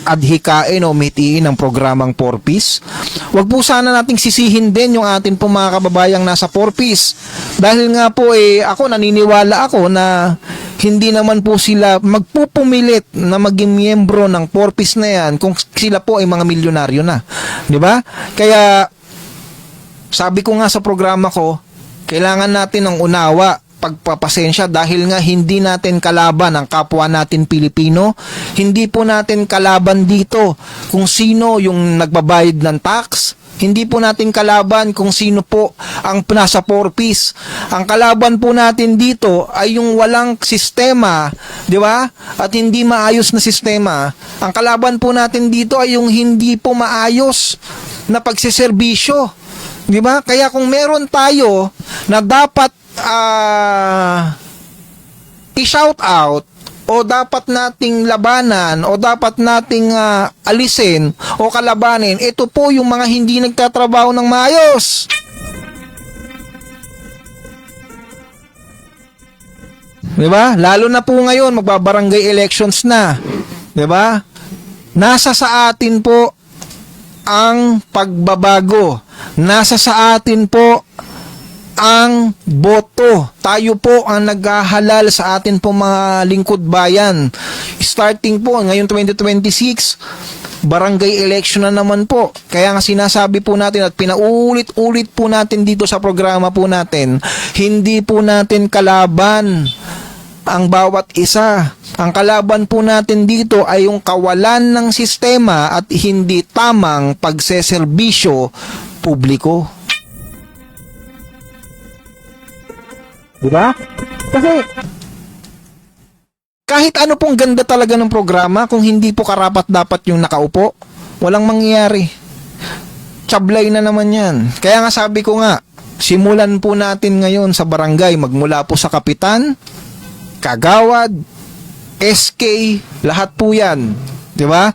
adhikain o mitiin ng programang 4Ps? Wag po sana nating sisihin din yung atin pong mga kababayang nasa 4Ps. Dahil nga po ako naniniwala ako na hindi naman po sila magpupumilit na maging miyembro ng 4Ps na yan kung sila po ay mga milyonaryo na. Di ba? Kaya sabi ko nga sa programa ko, kailangan natin ng unawa pagpapasensya dahil nga hindi natin kalaban ang kapwa natin Pilipino. Hindi po natin kalaban dito kung sino yung nagbabayad ng tax. Hindi po natin kalaban kung sino po ang nasa 4-piece. Ang kalaban po natin dito ay yung walang sistema, di ba? At hindi maayos na sistema. Ang kalaban po natin dito ay yung hindi po maayos na pagsiservisyo. Di ba? Kaya kung meron tayo na dapat i-shout out o dapat nating labanan o dapat nating alisin o kalabanin, ito po yung mga hindi nagtatrabaho ng maayos. Diba? Lalo na po ngayon, magbabarangay elections na. Diba? Nasa sa atin po ang pagbabago. Nasa sa atin po ang boto. Tayo po ang naghahalal sa atin po mga lingkod bayan. Starting po ngayon 2026, barangay election na naman po. Kaya nga sinasabi po natin at pinaulit-ulit po natin dito sa programa po natin, hindi po natin kalaban ang bawat isa. Ang kalaban po natin dito ay yung kawalan ng sistema at hindi tamang pagseserbisyo publiko. Diba? Kasi kahit ano pong ganda talaga ng programa, kung hindi po karapat-dapat yung nakaupo, walang mangyayari. Tsablay na naman yan. Kaya nga sabi ko nga, simulan po natin ngayon sa barangay, magmula po sa kapitan, kagawad, SK, lahat po yan. Diba?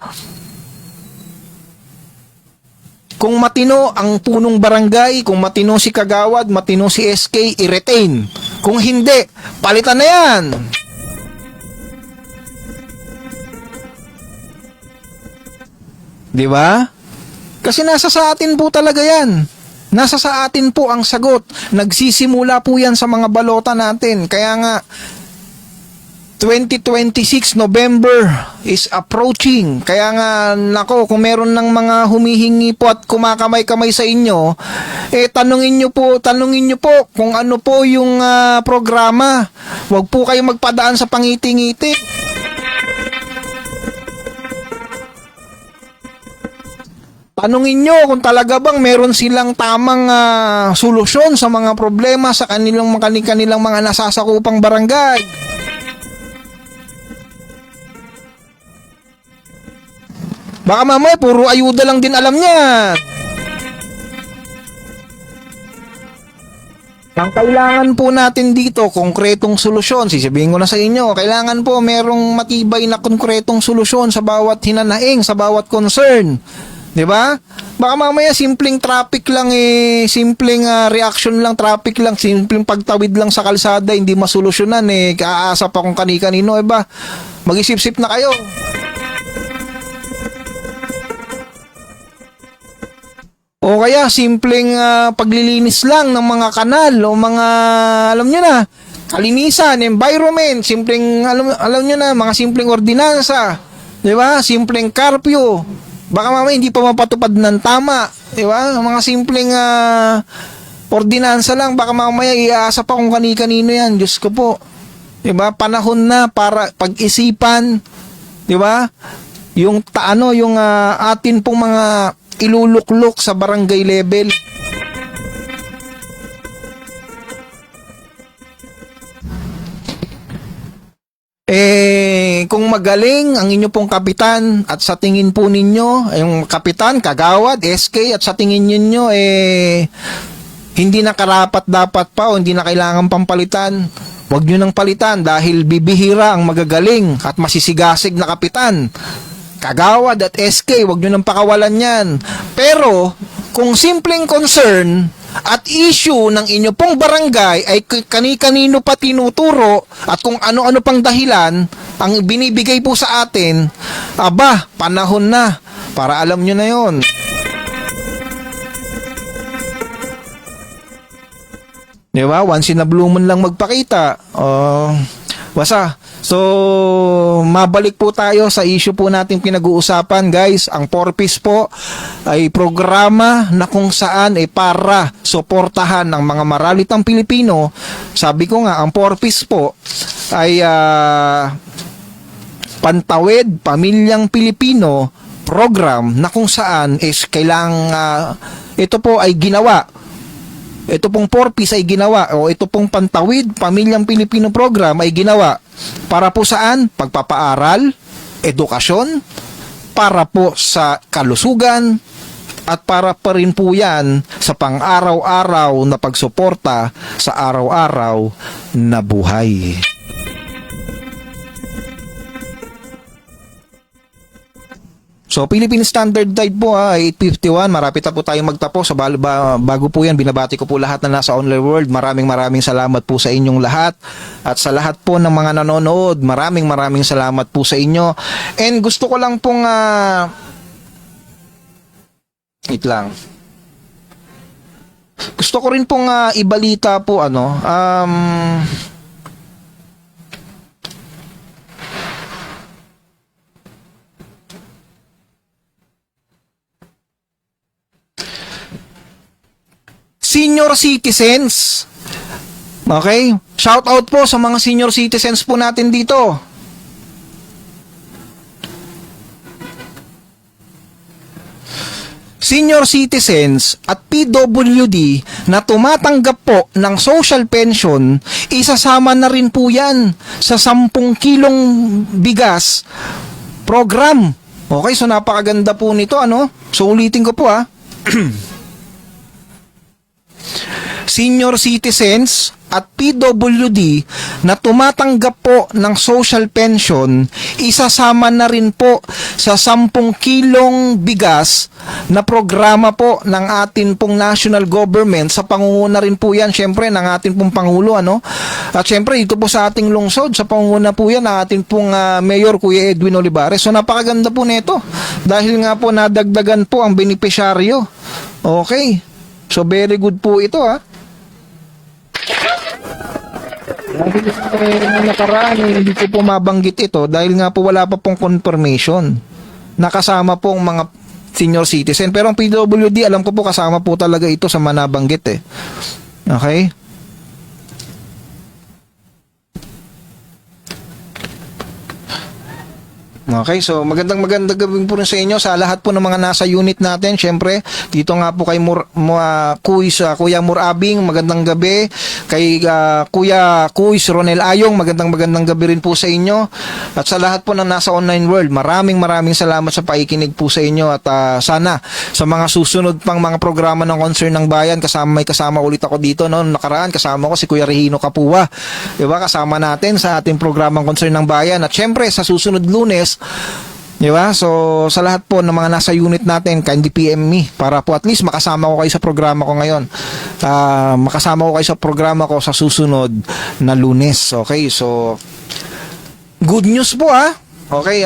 Kung matino ang punong barangay, kung matino si kagawad, matino si SK, i-retain. Kung hindi, palitan na yan. Di ba? Kasi nasa sa atin po talaga yan. Nasa sa atin po ang sagot. Nagsisimula po yan sa mga balota natin. Kaya nga, 2026 November is approaching. Kaya nga, nako, kung meron ng mga humihingi po at kumakamay-kamay sa inyo, tanungin nyo po kung ano po yung programa. Huwag po kayo magpadaan sa pangiti-ngiti. Tanungin nyo kung talaga bang meron silang tamang solusyon sa mga problema sa kanilang mga nasasakupang barangay. Baka mamaya puro ayuda lang din alam niya. Ang kailangan po natin dito, konkretong solusyon. Sisibihin ko na sa inyo, kailangan po merong matibay na konkretong solusyon sa bawat hinanaing, sa bawat concern. 'Di ba? Baka mamaya simpleng traffic lang simpleng reaction lang, traffic lang, simpleng pagtawid lang sa kalsada, hindi masolusyonan kaasa pa kung kani-kanino, ba? Mag-isip-sip na kayo. O kaya simpleng paglilinis lang ng mga kanal o mga, alam nyo na, kalinisan, environment, simpleng, alam nyo na, mga simpleng ordinansa, di ba? Simpleng curfew. Baka mamaya hindi pa mapatupad ng tama, di ba? Mga simpleng ordinansa lang, baka mamaya iaasa pa kung kani-kanino yan. Diyos ko po. Di ba? Panahon na para pag-isipan, di ba? Yung yung atin pong mga iluluklok sa barangay level. Kung magaling ang inyo pong kapitan at sa tingin po ninyo, yung kapitan, kagawad, SK, at sa tingin ninyo, hindi na karapat dapat pa o hindi na kailangan pampalitan, huwag nyo nang palitan dahil bibihira ang magagaling at masisigasig na kapitan. Kagawad at SK, wag nyo nang pakawalan yan. Pero, kung simpleng concern at issue ng inyo pong barangay ay kani-kanino pa tinuturo at kung ano-ano pang dahilan ang binibigay po sa atin, panahon na para alam nyo na yon. Diba? Once in a blue moon lang magpakita. Basta, So, mabalik po tayo sa issue po natin pinag-uusapan, guys. Ang Porpis po ay programa na kung saan para suportahan ng mga maralitang Pilipino. Sabi ko nga, ang Porpis po ay Pantawid Pamilyang Pilipino program na kung saan is kailangang ito po ay ginawa. Ito pong Porpis ay ginawa o ito pong Pantawid Pamilyang Pilipino program ay ginawa para po saan? Pagpapaaral, edukasyon, para po sa kalusugan, at para pa rin po yan sa pang-araw-araw na pagsuporta sa araw-araw na buhay. So, Philippine Standard Time po 8:51. Marapit na po tayong magtapos. So, bago po yan, binabati ko po lahat na nasa online world. Maraming salamat po sa inyong lahat. At sa lahat po ng mga nanonood, maraming salamat po sa inyo. And gusto ko lang pong wait lang. Gusto ko rin pong ibalita po senior citizens. Okay? Shout out po sa mga senior citizens po natin dito. Senior citizens at PWD na tumatanggap po ng social pension, isasama na rin po yan sa 10 kilong bigas program. Okay, so napakaganda po nito, So ulitin ko po Senior citizens at PWD na tumatanggap po ng social pension, isasama na rin po sa 10 kilong bigas na programa po ng atin pong national government. Sa pangunguna rin po yan, syempre, ng atin pong Pangulo, At syempre, ito po sa ating lungsod, sa pangunguna po yan, ng atin pong Mayor, Kuya Edwin Olivares. So, napakaganda po nito. Dahil nga po, nadagdagan po ang benepisyaryo. Okay. So, very good po ito, Dahil nung nakaraan, hindi ko po mabanggit ito dahil nga po wala pa pong confirmation. Nakasama po ang mga senior citizen. Pero ang PWD, alam ko po kasama po talaga ito sa manabanggit Okay? Okay, so magandang gabi po rin sa inyo sa lahat po ng mga nasa unit natin. Syempre, dito nga po kay Kuya Murabing, magandang gabi. Kay Kuya Ronel Ayong, magandang gabi rin po sa inyo. At sa lahat po ng nasa online world, maraming salamat sa paikinig po sa inyo. At sana sa mga susunod pang mga programa ng Concern ng Bayan, may kasama ulit ako dito. Nakaraan, kasama ko si Kuya Regino Kapua. Diba? Kasama natin sa ating programang Concern ng Bayan. At syempre, sa susunod Lunes, diba? So, sa lahat po ng mga nasa unit natin, kindly PM me para po at least makasama ko kayo sa programa ko ngayon. Makasama ko kayo sa programa ko sa susunod na Lunes. Okay, so good news po Okay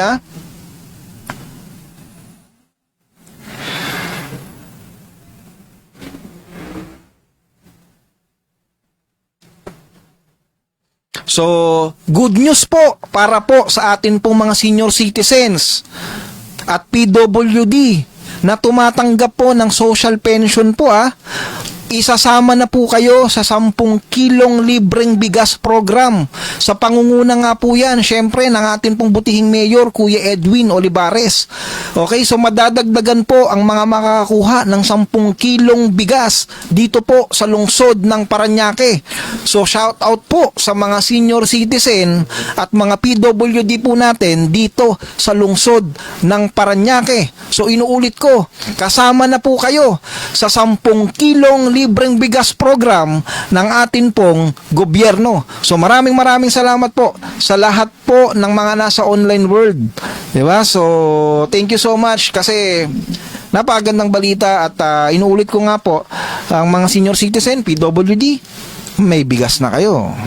So, good news po para po sa atin pong mga senior citizens at PWD na tumatanggap po ng social pension po isasama na po kayo sa 10 kilong libreng bigas program. Sa pangunguna nga po yan, syempre, ng atin pong butihing mayor, Kuya Edwin Olivares. Okay, so madadagdagan po ang mga makakakuha ng 10 kilong bigas dito po sa lungsod ng Parañaque. So shout out po sa mga senior citizen at mga PWD po natin dito sa lungsod ng Parañaque. So inuulit ko, kasama na po kayo sa 10 kilong libreng bigas program ng atin pong gobyerno. So maraming salamat po sa lahat po ng mga nasa online world. Diba? So thank you so much kasi napakagandang balita at inuulit ko nga po, ang mga senior citizen, PWD, may bigas na kayo.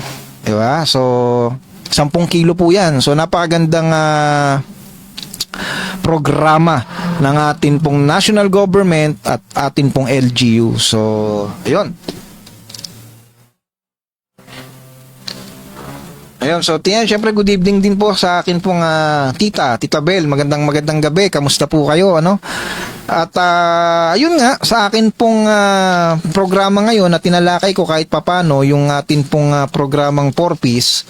Diba? So 10 kilo po yan. So napakagandang programa ng atin pong national government at atin pong LGU. So, ayun. Ayun, so tiyan, syempre good evening din po sa akin pong Tita Bel. Magandang gabi. Kamusta po kayo, ano? At ayun nga, sa akin pong programa ngayon na tinalakay ko kahit papano yung atin pong programang 4-piece,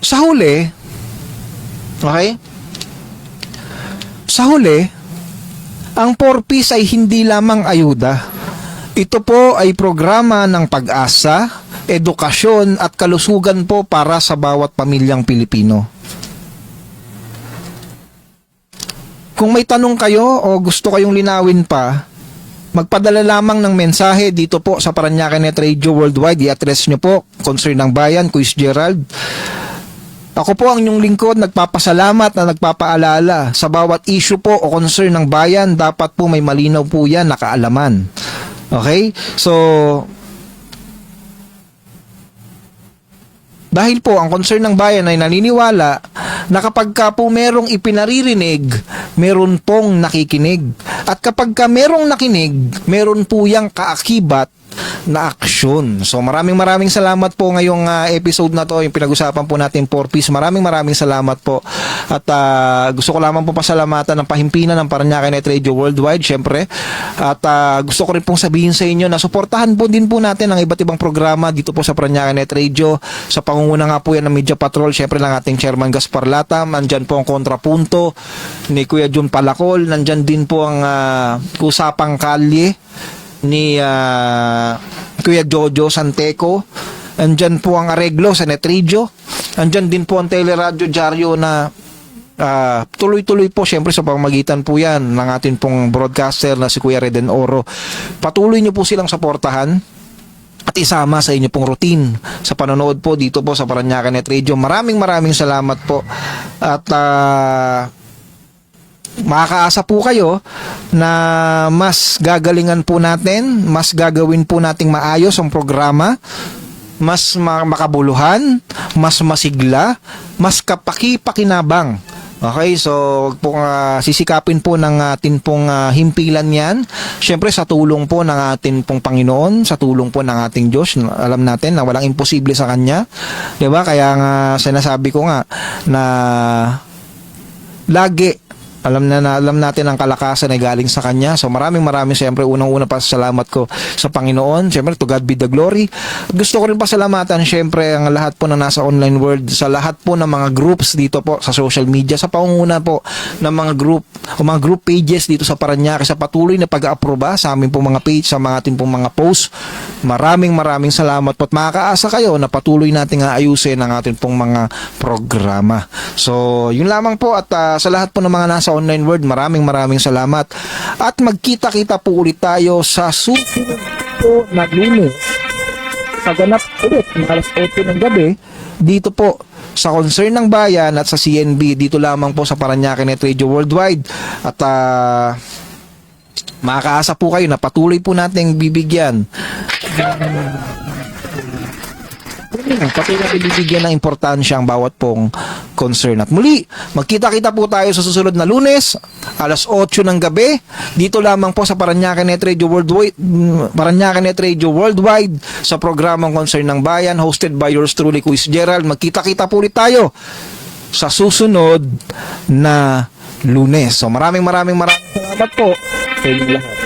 sa huli, okay? Sa huli, ang 4-piece ay hindi lamang ayuda. Ito po ay programa ng pag-asa, edukasyon at kalusugan po para sa bawat pamilyang Pilipino. Kung may tanong kayo o gusto kayong linawin pa, magpadala lamang ng mensahe dito po sa Parañaque Net Radio Worldwide. I-address nyo po, Concern ng Bayan, Kuis Gerald. Ako po ang inyong lingkod, nagpapasalamat na nagpapaalala sa bawat issue po o concern ng bayan, dapat po may malinaw po yan, nakaalaman. Okay? So, dahil po ang concern ng bayan ay naniniwala na kapag ka po merong ipinaririnig, meron pong nakikinig. At kapag ka merong nakinig, meron po yang kaakibat na aksyon. So maraming salamat po ngayong episode na to, yung pinag-usapan po natin 4-piece. Maraming salamat po. At gusto ko lamang po pasalamatan ng pahimpinan ng Parañaque Net Radio Worldwide, syempre. At gusto ko rin pong sabihin sa inyo na suportahan po din po natin ang iba't ibang programa dito po sa Parañaque Net Radio. Sa pangunguna nga po yan ng Media Patrol, syempre ng ating Chairman Gaspar Latam. Nandyan po ang kontrapunto ni Kuya Jun Palacol. Nandyan din po ang Kusapang Kalye ni Kuya Jojo Santeco. Andyan po ang areglo sa Netridio. Andyan din po ang Teleradyo Diario na tuloy-tuloy po syempre sa pamamagitan po yan ng atin pong broadcaster na si Kuya Reden Oro. Patuloy nyo po silang suportahan at isama sa inyo pong routine sa panonood po dito po sa Parañaque Net Radio. Maraming salamat po. At makakaasa po kayo na mas gagalingan po natin, mas gagawin po nating maayos ang programa, mas makabuluhan, mas masigla, mas kapaki-pakinabang. Okay, so wag pong sisikapin po ng atin pong himpilan yan. Siyempre sa tulong po ng atin pong Panginoon, sa tulong po ng ating Diyos. Alam natin na walang imposible sa Kanya. Diba? Kaya nga sinasabi ko nga na lagi alam natin ang kalakasan ay galing sa Kanya. So maraming siyempre unang-una pa salamat ko sa Panginoon. Siyempre to God be the glory. At gusto ko rin pasalamatan siyempre ang lahat po na nasa online world, sa lahat po ng mga groups dito po sa social media, sa pangunguna po ng mga group o mga group pages dito sa Parañaque, sa patuloy na pag-aaproba sa aming pong mga page, sa mga ating pong mga posts. Maraming salamat po at makakaasa kayo na patuloy nating aayusin ang ating pong mga programa. So yun lamang po at sa lahat po ng mga nasa online world, maraming salamat. At magkita-kita po ulit tayo sa susunod po na Lunes. Sa ganap ulit ng alas 8 ng gabi dito po sa Concern ng Bayan at sa CNB, dito lamang po sa Parañaque Net Radio Worldwide. At makakaasa po kayo na patuloy po nating bibigyan ng importansya ang bawat pong concern. At muli, magkita-kita po tayo sa susunod na Lunes, alas 8 ng gabi, dito lamang po sa Parañaque Net Radio Worldwide, sa programang Concern ng Bayan, hosted by yours truly, Kuis Gerald. Magkita-kita po ulit tayo sa susunod na Lunes. So maraming salamat po sa inyong lahat.